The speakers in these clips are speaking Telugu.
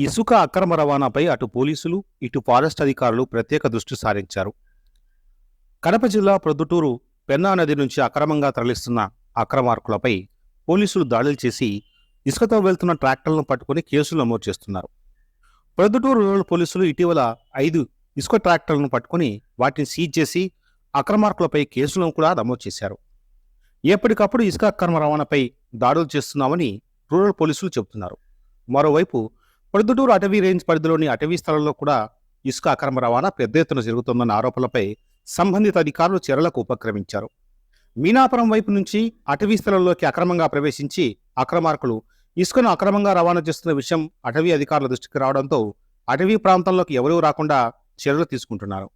ఇసుక అక్రమ రవాణాపై అటు పోలీసులు, ఇటు ఫారెస్ట్ అధికారులు ప్రత్యేక దృష్టి సారించారు. కడప జిల్లా ప్రొద్దుటూరు పెన్నా నది నుంచి అక్రమంగా తరలిస్తున్న అక్రమార్కులపై పోలీసులు దాడులు చేసి ఇసుకతో వెళ్తున్న ట్రాక్టర్లను పట్టుకుని కేసులు నమోదు చేస్తున్నారు. ప్రొద్దుటూరు రూరల్ పోలీసులు ఇటీవల 5 ఇసుక ట్రాక్టర్లను పట్టుకుని వాటిని సీజ్ చేసి అక్రమార్కులపై కేసులను కూడా నమోదు చేశారు. ఎప్పటికప్పుడు ఇసుక అక్రమ రవాణాపై దాడులు చేస్తున్నామని రూరల్ పోలీసులు చెబుతున్నారు. మరోవైపు ప్రొద్దుటూరు అటవీ రేంజ్ పరిధిలోని అటవీ స్థలంలో కూడా ఇసుక అక్రమ రవాణా పెద్ద ఎత్తున జరుగుతోందన్న ఆరోపణలపై సంబంధిత అధికారులు చర్యలకు ఉపక్రమించారు. మీనాపురం వైపు నుంచి అటవీ స్థలంలోకి అక్రమంగా ప్రవేశించి అక్రమార్కులు ఇసుకను అక్రమంగా రవాణా చేస్తున్న విషయం అటవీ అధికారుల దృష్టికి రావడంతో అటవీ ప్రాంతంలోకి ఎవరూ రాకుండా చర్యలు తీసుకుంటున్నారు.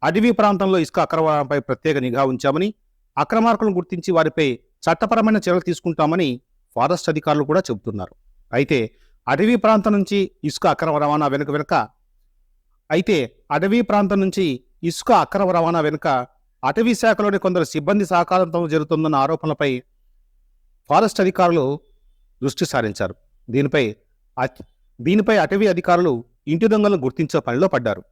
అటవీ ప్రాంతంలో ఇసుక అక్రమాలపై ప్రత్యేక నిఘా ఉంచామని, అక్రమార్కులను గుర్తించి వారిపై చట్టపరమైన చర్యలు తీసుకుంటామని ఫారెస్ట్ అధికారులు కూడా చెబుతున్నారు. అయితే అటవీ ప్రాంతం నుంచి ఇసుక అక్రమ రవాణా వెనుక అటవీ శాఖలోని కొందరు సిబ్బంది సహకారంతో జరుగుతుందన్న ఆరోపణలపై ఫారెస్ట్ అధికారులు దృష్టి సారించారు. దీనిపై అటవీ అధికారులు ఇంటి దొంగలను గుర్తించే పనిలో పడ్డారు.